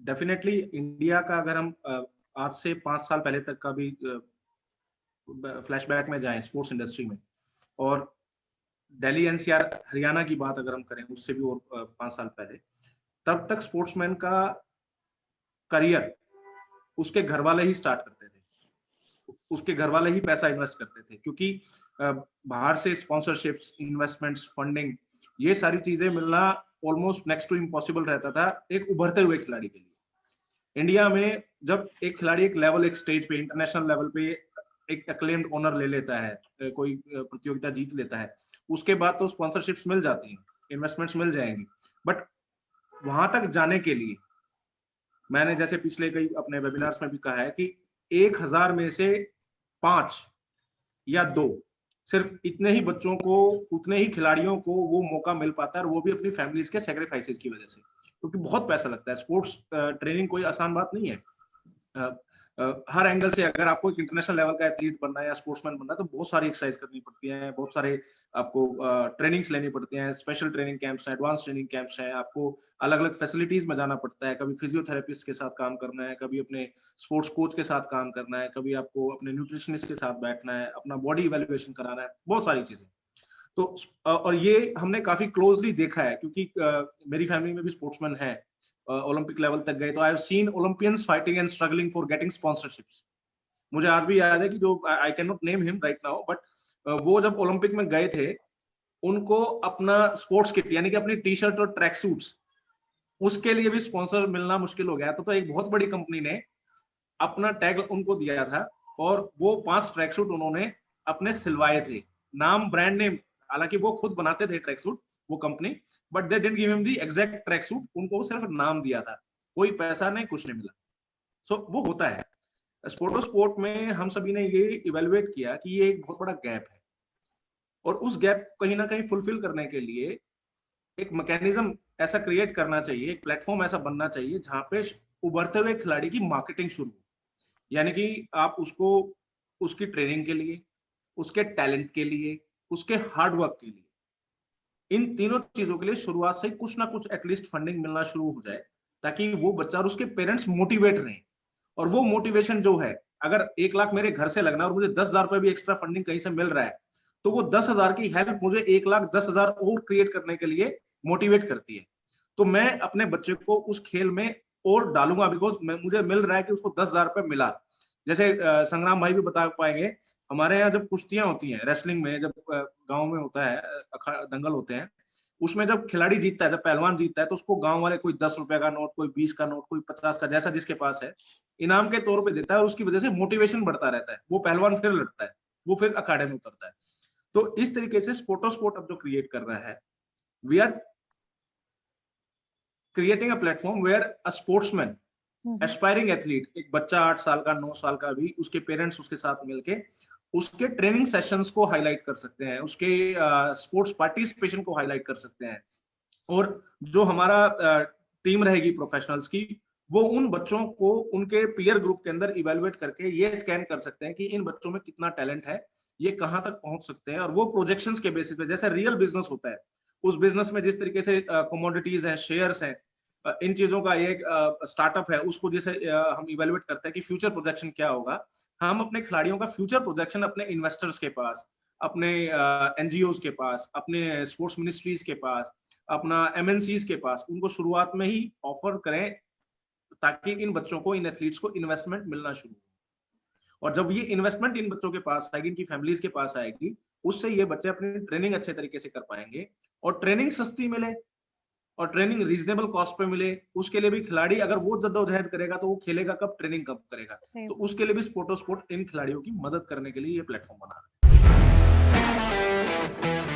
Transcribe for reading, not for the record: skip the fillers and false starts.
Definitely India का अगर हम आज से 5 साल पहले तक का भी फ्लैशबैक में जाएं स्पोर्ट्स इंडस्ट्री में, और दिल्ली एनसीआर हरियाणा की बात अगर हम करें उससे भी और 5 साल पहले, तब तक स्पोर्ट्समैन का करियर उसके घर वाले ही स्टार्ट करते थे, उसके घर वाले ही पैसा इन्वेस्ट करते थे, क्योंकि बाहर से स्पॉन्सरशिप्स, इन्वेस्टमेंट्स, फंडिंग, ये सारी चीजें मिलना ऑलमोस्ट नेक्स्ट टू इम्पॉसिबल रहता था एक उभरते हुए खिलाड़ी के लिए। इंडिया में जब एक खिलाड़ी एक लेवल, एक स्टेज पे, इंटरनेशनल लेवल पे एक एक्लेम्ड ऑनर ले लेता है, कोई प्रतियोगिता जीत लेता है, उसके बाद तो स्पॉन्सरशिप्स मिल जाती हैं, इन्वेस्टमेंट्स मिल जाएंगी, बट वहां तक जाने के लिए मैंने जैसे पिछले कई अपने वेबिनार्स में भी कहा है कि 1000 में से 5 या 2 सिर्फ इतने ही बच्चों को, उतने ही खिलाड़ियों को वो मौका मिल पाता है, और वो भी अपनी फैमिलीज के सैक्रिफाइसेस की वजह से, क्योंकि बहुत पैसा लगता है। स्पोर्ट्स ट्रेनिंग कोई आसान बात नहीं है। हर एंगल से अगर आपको एक इंटरनेशनल लेवल का एथलीट बनना है या स्पोर्ट्समैन बनना है तो बहुत सारी एक्सरसाइज करनी पड़ती है, बहुत सारे आपको ट्रेनिंग्स लेनी पड़ती हैं, स्पेशल ट्रेनिंग कैंप्स हैं, एडवांस ट्रेनिंग कैंप्स हैं, आपको अलग अलग फैसिलिटीज में जाना पड़ता है, कभी फिजियोथेरेपिस्ट के साथ काम करना है, कभी अपने स्पोर्ट्स कोच के साथ काम करना है, कभी आपको अपने न्यूट्रिशनिस्ट के साथ बैठना है, अपना बॉडी इवैल्यूएशन कराना है, बहुत सारी चीजें। तो और ये हमने काफी क्लोजली देखा है, क्योंकि मेरी फैमिली में भी स्पोर्ट्समैन है, ओलंपिक लेवल तक गए, तो I have seen Olympians fighting and struggling for getting sponsorships. मुझे आज भी याद है कि जो I can not name him right now, but वो जब ओलंपिक में गए थे, उनको अपना स्पोर्ट्स किट यानी कि अपनी टी शर्ट और ट्रैक सूट्स, उसके लिए भी स्पॉन्सर मिलना मुश्किल हो गया। तो एक बहुत बड़ी कंपनी ने अपना टैग उनको दिया था, और वो 5 ट्रैक सूट उन्होंने अपने सिलवाए थे, नाम ब्रांड नेम, हालांकि वो खुद बनाते थे ट्रैक सूट वो company, but they didn't give him the exact track suit, उनको सिर्फ नाम दिया था, कोई पैसा नहीं, कुछ नहीं मिला। सो वो होता है स्पोर्ट में। हम सभी ने ये इवेलुएट किया कि ये एक बहुत बड़ा गैप है, और उस गैप को कहीं ना कहीं फुलफिल करने के लिए एक मैकेनिज्म ऐसा क्रिएट करना चाहिए, एक प्लेटफॉर्म ऐसा बनना चाहिए जहां पे उभरते हुए खिलाड़ी की मार्केटिंग शुरू हो, यानी कि आप उसको उसकी ट्रेनिंग के लिए, उसके टैलेंट के लिए, उसके हार्डवर्क के लिए, इन तीनों चीजों के लिए शुरुआत से कुछ ना कुछ एटलीस्ट फंडिंग मिलना शुरू हो जाए, ताकि वो बच्चा और उसके पेरेंट्स मोटिवेट रहें। और वो मोटिवेशन जो है, अगर 1 लाख मेरे घर से लगना और मुझे 10,000 रुपए भी एक्स्ट्रा फंडिंग कहीं से मिल रहा है, तो वो 10,000 की हेल्प मुझे 1,10,000 और क्रिएट करने के लिए मोटिवेट करती है। तो मैं अपने बच्चे को उस खेल में और डालूंगा, बिकॉज मुझे मिल रहा है कि उसको 10,000 रुपए मिला। जैसे संग्राम भाई भी बता पाएंगे, हमारे यहाँ जब कुश्तियां होती हैं, रेसलिंग में जब गांव में होता है, दंगल होते हैं, उसमें जब खिलाड़ी जीतता है, जब पहलवान जीतता है, तो उसको गांव वाले कोई 10 रुपए का नोट, कोई 20 का नोट, कोई 50 का, जैसा जिसके पास है, इनाम के तौर पे देता है, और उसकी वजह से मोटिवेशन बढ़ता रहता है, वो पहलवान फिर लड़ता है, वो फिर अखाड़े में उतरता है। तो इस तरीके से स्पोर्ट अब जो क्रिएट कर रहा है, we are creating a platform where a sportsman, aspiring athlete, एक बच्चा 8 साल का, 9 साल का भी, उसके पेरेंट्स उसके साथ मिलके उसके ट्रेनिंग सेशंस को हाईलाइट कर सकते हैं, उसके स्पोर्ट्स पार्टिसिपेशन को हाईलाइट कर सकते हैं, और जो हमारा टीम रहेगी प्रोफेशनल्स की, वो उन बच्चों को उनके पीयर ग्रुप के अंदर इवेलुएट करके ये स्कैन कर सकते हैं कि इन बच्चों में कितना टैलेंट है, ये कहाँ तक पहुंच सकते हैं, और वो प्रोजेक्शंस के बेसिस पे, जैसे रियल बिजनेस होता है, उस बिजनेस में जिस तरीके से कमोडिटीज हैं, शेयर्स हैं, इन चीजों का एक स्टार्टअप है, उसको जैसे हम इवेलुएट करते हैं कि फ्यूचर प्रोजेक्शन क्या होगा, हम अपने खिलाड़ियों का फ्यूचर प्रोजेक्शन अपने इन्वेस्टर्स के पास, अपने एनजीओ के पास, अपने स्पोर्ट्स मिनिस्ट्रीज के पास, अपना एमएनसीज के पास, उनको शुरुआत में ही ऑफर करें, ताकि इन बच्चों को, इन एथलीट्स को इन्वेस्टमेंट मिलना शुरू हो। और जब ये इन्वेस्टमेंट इन बच्चों के पास आएगी, इनकी फैमिलीज के पास आएगी, उससे ये बच्चे अपनी ट्रेनिंग अच्छे तरीके से कर पाएंगे, और ट्रेनिंग सस्ती मिले और ट्रेनिंग रीजनेबल कॉस्ट पे मिले, उसके लिए भी खिलाड़ी, अगर वो जद्दोजहद करेगा तो वो खेलेगा कब, ट्रेनिंग कब करेगा, तो उसके लिए भी स्पोर्ट इन खिलाड़ियों की मदद करने के लिए ये प्लेटफॉर्म बना रहा है।